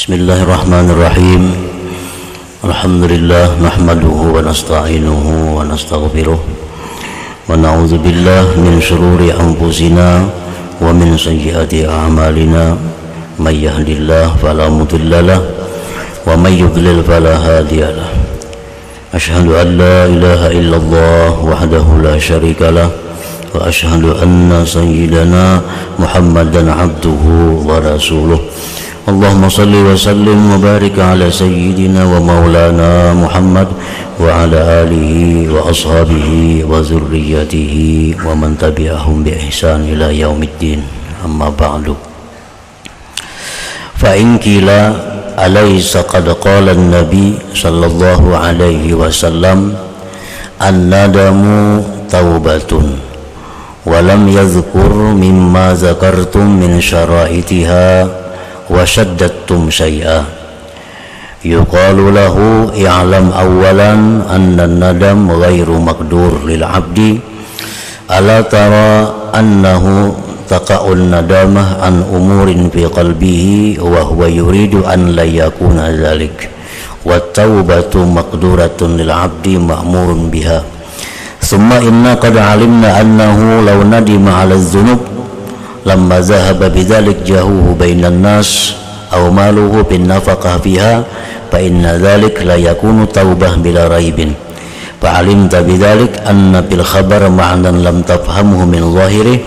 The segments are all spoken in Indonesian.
Bismillahirrahmanirrahim. Alhamdulillah nahmaduhu wa nasta'inuhu wa nastaghfiruh wa na'udzu billahi min shururi anfusina wa min sayyiati a'malina. May yahdihillahu fala mudilla lahu wa may yudlil fala hadiya lahu. Asyhadu an la ilaha illallah wahdahu la syarika lahu wa asyhadu anna sayyidana Muhammadan abduhu wa rasuluh. Allahumma salli wa sallim wa barik ala sayyidina wa maulana Muhammad wa ala alihi wa ashabihi wa zurriyatihi wa man tabi'ahum bi ihsan ila yaumiddin. Amma ba'du. Fa in qila alaysa qad qala an-nabi sallallahu alaihi wasallam an-nadamu taubatun wa lam yadhkur mimma zakartum min syara'itiha wa syaddattum syai'a yuqalu lahu i'lam awalan anna nadam ghairu maqdur lil abdi ala tara annahu taqa'un nadamah an umurin fi qalbihi wa huwa yuridu an la yakuna dhalik wa taubatu maqduratun lil abdi ma'murun biha thumma inna qad alimna annahu law nadima 'ala adh-dhunub lamma zahaba bidzalik jahuhu bainan nas aw maluhu bin nafaqah fiha fa inna dzalik la yakunu taubah bila raibin fa alimta bidzalik anna bil khabar ma'nan lam tafhamhu min zahirih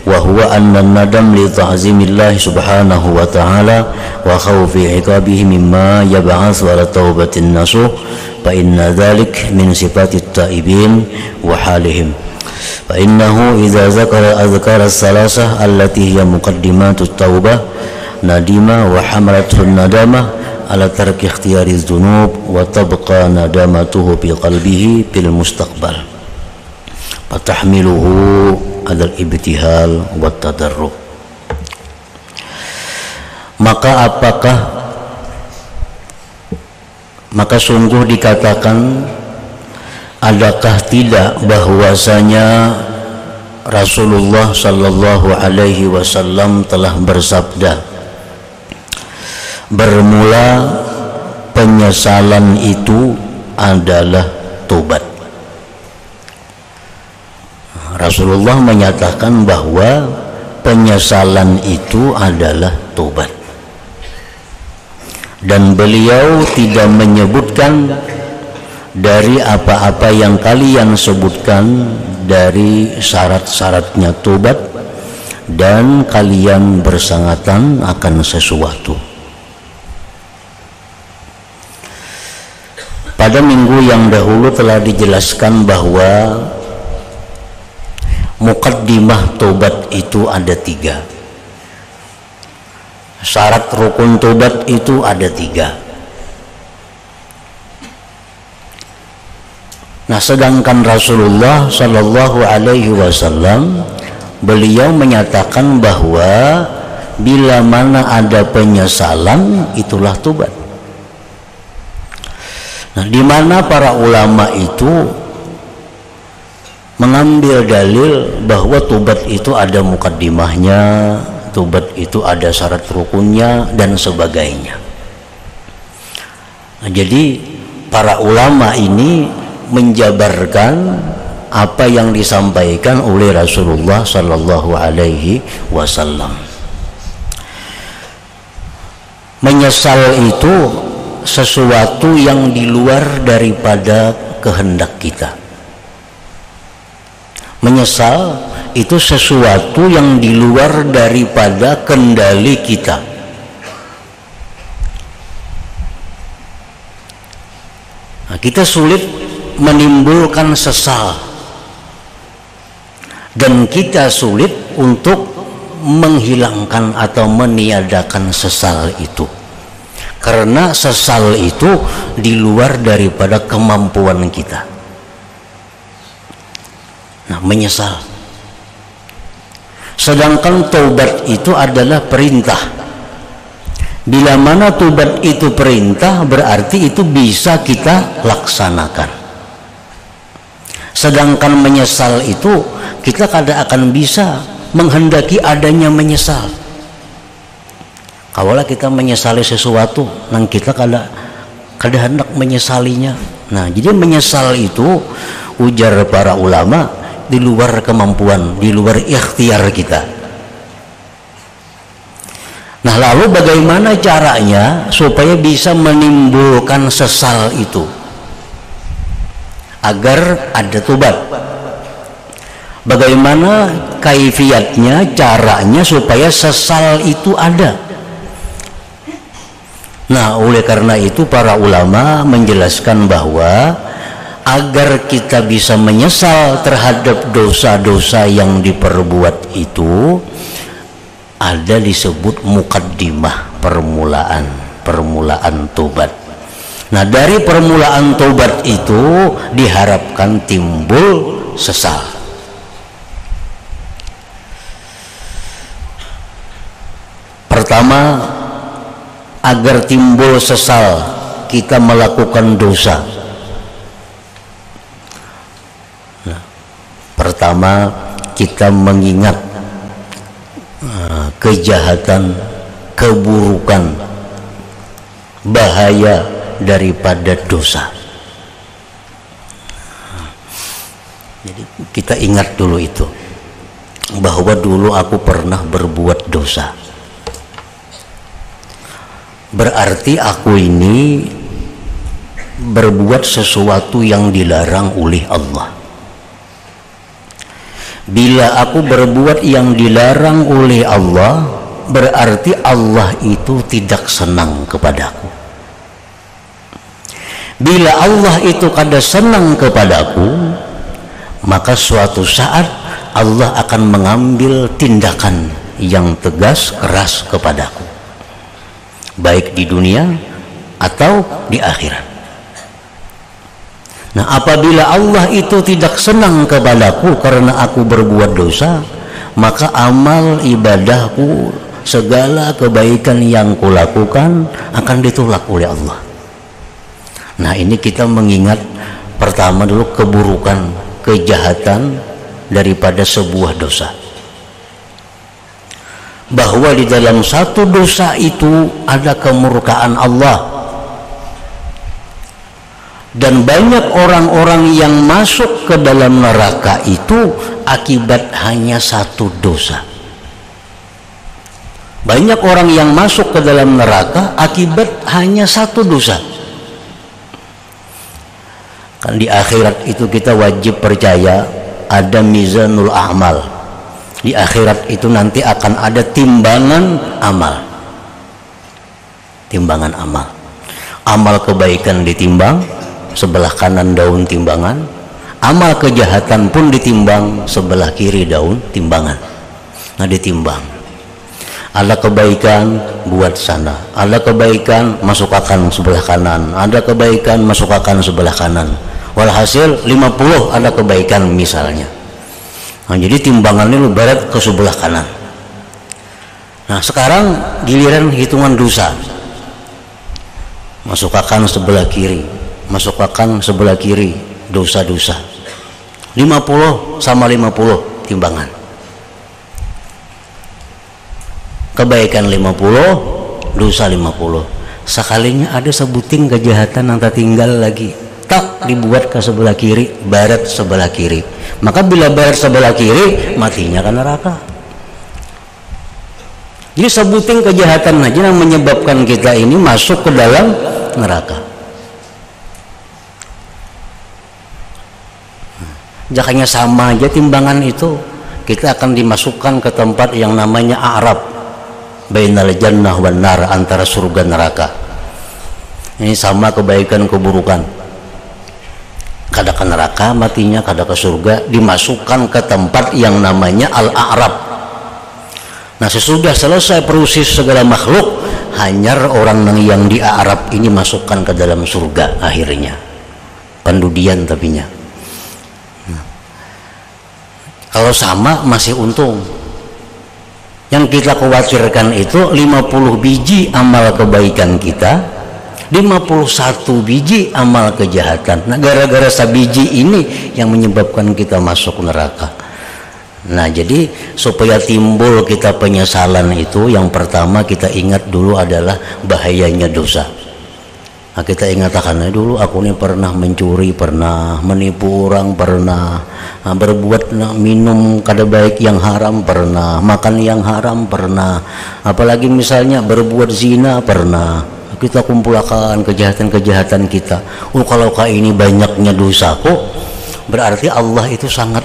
wa huwa anna nadam li ta'zimillah subhanahu wa ta'ala wa khawfi iqabihi mimma yab'atsu ala taubatin nasuh fa inna dzalik min sifatit taibin wa halihim. فإنه إذا ذكر أذكار الثلاثة التي هي مقدمات التوبة ندم وحملته الندامة على ترك اختيار الذنوب وتبقى ندامته في قلبه في المستقبل فتحمله على الابتهال والتضرع. Maka sungguh dikatakan, adakah tidak bahwasanya Rasulullah sallallahu alaihi wasallam telah bersabda, bermula penyesalan itu adalah tobat. Rasulullah menyatakan bahwa penyesalan itu adalah tobat. Dan beliau tidak menyebutkan dari apa-apa yang kalian sebutkan dari syarat-syaratnya tobat dan kalian bersangatan akan sesuatu. Pada minggu yang dahulu telah dijelaskan bahwa muqaddimah tobat itu ada 3. Syarat rukun tobat itu ada 3. Nah, sedangkan Rasulullah sallallahu alaihi wasallam beliau menyatakan bahwa bila mana ada penyesalan itulah tobat. Nah, di mana para ulama itu mengambil dalil bahwa tobat itu ada mukaddimahnya, tobat itu ada syarat rukunnya dan sebagainya. Nah, jadi para ulama ini menjabarkan apa yang disampaikan oleh Rasulullah sallallahu alaihi wasallam. Menyesal itu sesuatu yang di luar daripada kehendak kita. Menyesal itu sesuatu yang di luar daripada kendali kita. Nah, kita sulit menimbulkan sesal dan kita sulit untuk menghilangkan atau meniadakan sesal itu, karena sesal itu di luar daripada kemampuan kita. Nah, menyesal. Sedangkan taubat itu adalah perintah. Bila mana taubat itu perintah, berarti itu bisa kita laksanakan. Sedangkan menyesal itu kita kada akan bisa menghendaki adanya menyesal. Kawalah kita menyesali sesuatu, nang kita kada hendak menyesalinya. Nah, jadi menyesal itu ujar para ulama di luar kemampuan, di luar ikhtiar kita. Nah, lalu bagaimana caranya supaya bisa menimbulkan sesal itu agar ada tobat? Bagaimana kaifiatnya, caranya supaya sesal itu ada? Nah, oleh karena itu para ulama menjelaskan bahwa agar kita bisa menyesal terhadap dosa-dosa yang diperbuat itu, ada disebut mukaddimah, permulaan tobat. Nah, dari permulaan tobat itu diharapkan timbul sesal. Pertama, agar timbul sesal kita melakukan dosa. Nah, pertama kita mengingat kejahatan, keburukan, bahaya daripada dosa. Jadi kita ingat dulu itu, bahwa dulu aku pernah berbuat dosa. Berarti aku ini berbuat sesuatu yang dilarang oleh Allah. Bila aku berbuat yang dilarang oleh Allah, berarti Allah itu tidak senang kepadaku. Bila Allah itu kada senang kepadaku, maka suatu saat Allah akan mengambil tindakan yang tegas, keras kepadaku, baik di dunia atau di akhirat. Nah, apabila Allah itu tidak senang kepadaku karena aku berbuat dosa, maka amal ibadahku, segala kebaikan yang kulakukan akan ditolak oleh Allah. Nah, ini kita mengingat pertama dulu keburukan, kejahatan daripada sebuah dosa, bahwa di dalam satu dosa itu ada kemurkaan Allah. Dan banyak orang-orang yang masuk ke dalam neraka itu akibat hanya satu dosa. Banyak orang yang masuk ke dalam neraka akibat hanya satu dosa. Kan di akhirat itu kita wajib percaya ada mizanul a'mal. Di akhirat itu nanti akan ada timbangan amal. Timbangan amal. Amal kebaikan ditimbang, sebelah kanan daun timbangan. Amal kejahatan pun ditimbang, sebelah kiri daun timbangan. Nah, ditimbang. Ada kebaikan buat sana, ada kebaikan masukkan sebelah kanan, ada kebaikan masukkan sebelah kanan. Walhasil 50 ada kebaikan misalnya. Nah, jadi timbangannya lu barat ke sebelah kanan. Nah, sekarang giliran hitungan dosa. Masukkan sebelah kiri, masukkan sebelah kiri dosa-dosa. 50 sama 50 timbangan. Kebaikan 50, dosa 50. Sekalinya ada sebuting kejahatan yang tertinggal lagi, tak dibuat ke sebelah kiri, barat sebelah kiri. Maka bila barat sebelah kiri, matinya ke neraka. Jadi sebuting kejahatan aja yang menyebabkan kita ini masuk ke dalam neraka. Jakanya sama aja timbangan itu, kita akan dimasukkan ke tempat yang namanya a'rab, bainal jannah wan nar, antara surga neraka. Ini sama kebaikan keburukan. Kada ke neraka matinya, kada ke surga, dimasukkan ke tempat yang namanya al-a'rab. Nah, sesudah selesai proses segala makhluk, hanya orang yang di a'rab ini masukkan ke dalam surga akhirnya. Pendudian tapinya. Kalau sama masih untung. Yang kita khawatirkan itu 50 biji amal kebaikan kita, 51 biji amal kejahatan. Nah, gara-gara sabiji ini yang menyebabkan kita masuk neraka. Nah, jadi supaya timbul kita penyesalan itu, yang pertama kita ingat dulu adalah bahayanya dosa. Nah, kita ingatkan dulu, aku ini pernah mencuri, pernah menipu orang, pernah berbuat minum kada baik yang haram, pernah makan yang haram, pernah, apalagi misalnya berbuat zina, pernah. Kita kumpulkan kejahatan-kejahatan kita. Oh, kalau kayak ini banyaknya dosaku, berarti Allah itu sangat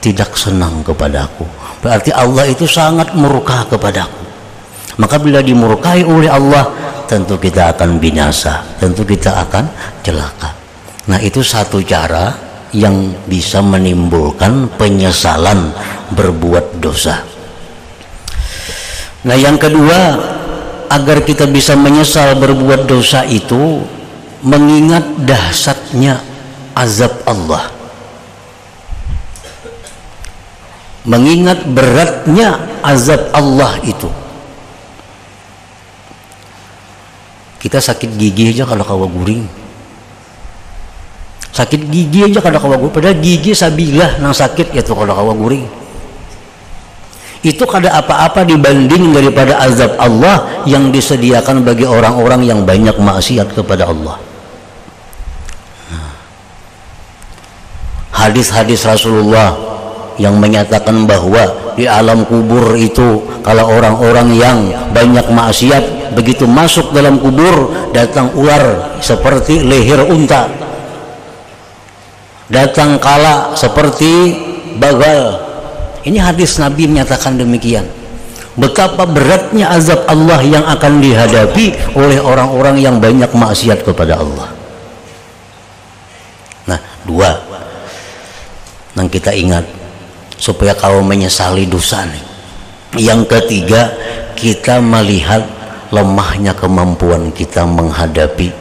tidak senang kepadaku, berarti Allah itu sangat murka kepadaku. Maka bila dimurkai oleh Allah, tentu kita akan binasa, tentu kita akan celaka. Nah, itu satu cara yang bisa menimbulkan penyesalan berbuat dosa. Nah, yang kedua, agar kita bisa menyesal berbuat dosa itu, mengingat dahsyatnya azab Allah, mengingat beratnya azab Allah itu. Kita sakit gigi aja kalau kawa guring, sakit gigi aja kalau kawa guring, padahal gigi sabilah nang sakit ya tuh kalau kawa guring. Itu kada apa-apa dibanding daripada azab Allah yang disediakan bagi orang-orang yang banyak maksiat kepada Allah. Hadis-hadis Rasulullah yang menyatakan bahwa di alam kubur itu, kalau orang-orang yang banyak maksiat begitu masuk dalam kubur, datang ular seperti leher unta, datang kala seperti bagal. Ini hadis Nabi menyatakan demikian. Betapa beratnya azab Allah yang akan dihadapi oleh orang-orang yang banyak maksiat kepada Allah. Nah, dua yang kita ingat supaya kau menyesali dosa nih. Yang ketiga, kita melihat lemahnya kemampuan kita menghadapi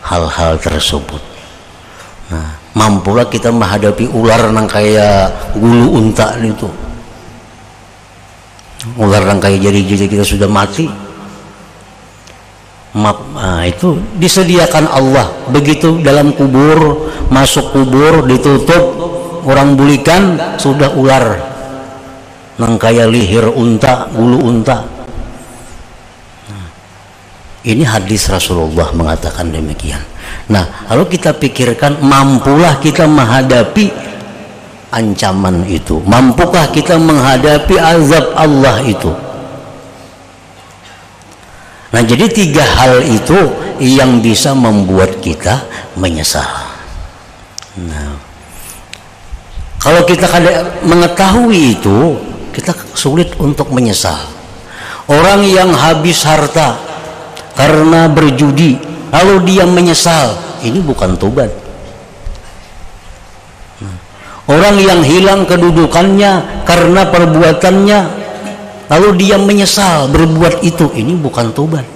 hal-hal tersebut. Nah, mampulah kita menghadapi ular nang kayak gulu unta itu, ular nang kayak jari-jari kita sudah mati. Nah, itu disediakan Allah. Begitu dalam kubur, masuk kubur ditutup, orang bulikan sudah ular nang kayak leher unta, gulu unta. Nah, ini hadis Rasulullah mengatakan demikian. Nah, kalau kita pikirkan, mampulah kita menghadapi ancaman itu, mampukah kita menghadapi azab Allah itu. Nah, jadi tiga hal itu yang bisa membuat kita menyesal. Nah, kalau kita mengetahui itu, kita sulit untuk menyesal. Orang yang habis harta karena berjudi, lalu dia menyesal, ini bukan tobat. Orang yang hilang kedudukannya karena perbuatannya, lalu dia menyesal berbuat itu, ini bukan tobat.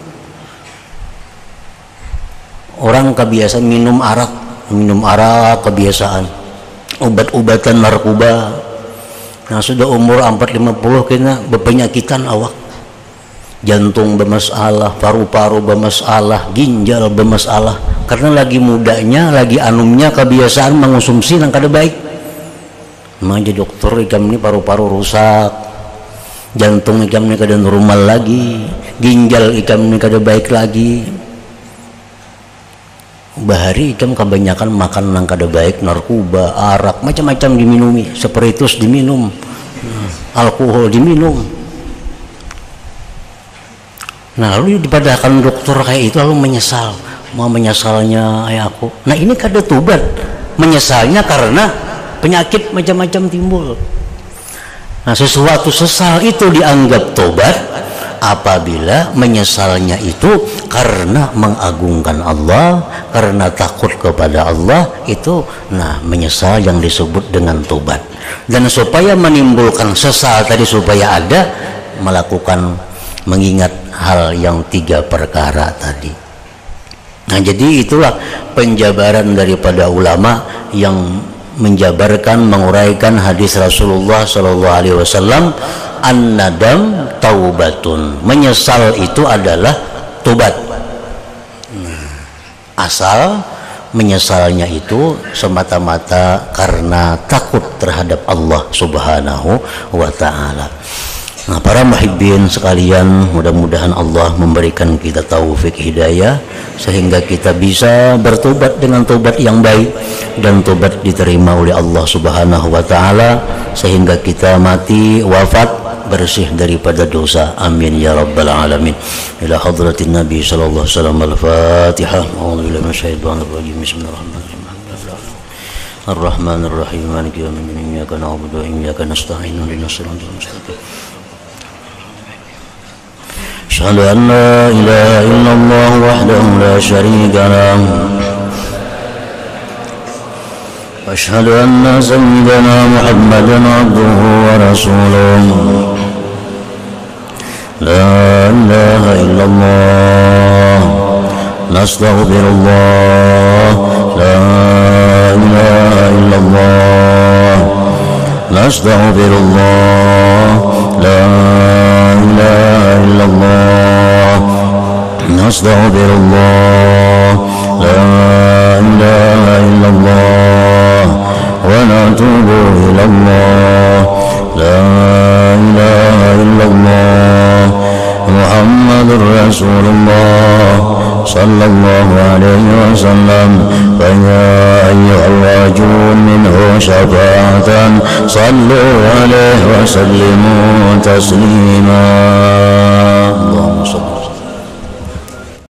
Orang kebiasaan minum arak kebiasaan, obat-obatan narkoba. Nah, sudah umur 40-50 kena berpenyakitan awak. Jantung bermasalah, paru-paru bermasalah, ginjal bermasalah, karena lagi mudanya, lagi anumnya kebiasaan mengonsumsi yang kada baik. Jadi dokter, ikam ini paru-paru rusak, jantung ikam ini kada normal lagi, ginjal ikam ini kada baik lagi. Bahari ikam kebanyakan makan yang kada baik, narkoba, arak, macam-macam diminumi, spiritus diminum, alkohol diminum. Nah, lalu dipadahkan dokter kayak itu, lalu menyesal, mau menyesalnya ayah aku. Nah, ini kada tobat, menyesalnya karena penyakit macam-macam timbul. Nah, sesuatu sesal itu dianggap tobat apabila menyesalnya itu karena mengagungkan Allah, karena takut kepada Allah, itu nah menyesal yang disebut dengan tobat. Dan supaya menimbulkan sesal tadi, supaya ada melakukan mengingat hal yang tiga perkara tadi. Nah, jadi itulah penjabaran daripada ulama yang menjabarkan, menguraikan hadis Rasulullah SAW, an-nadam taubatun, menyesal itu adalah tobat. Asal menyesalnya itu semata-mata karena takut terhadap Allah Subhanahu wa ta'ala. Nah, para muhibbin sekalian, mudah-mudahan Allah memberikan kita taufik hidayah sehingga kita bisa bertobat dengan tobat yang baik dan tobat diterima oleh Allah Subhanahu wa ta'ala sehingga kita mati wafat bersih daripada dosa. Amin ya rabbal alamin. Ila hadratin Nabi sallallahu alaihi wasallam. Al-Fatihah. A'udzubillahi minasyaitonir rajim. Bismillahirrahmanirrahim. Ar-Rahmanir Rahim. Maliki yaumiddin. Iyyaka na'budu wa iyyaka nasta'in. Ihdinas siratal mustaqim. أشهد أن لا إله إلا الله وحده لا شريك له وأشهد أن سيدنا محمدا عبده ورسوله لا إله إلا الله نستغفر الله لا إله إلا الله نستغفر الله لا إله إلا الله نستغفر الله لا إله إلا الله ونتوب إلى الله لا إله إلا الله محمد رسول الله صلى الله عليه وسلم فيا أيها الراجون منه شفاعة صلوا عليه وسلموا تسليما اللهم صل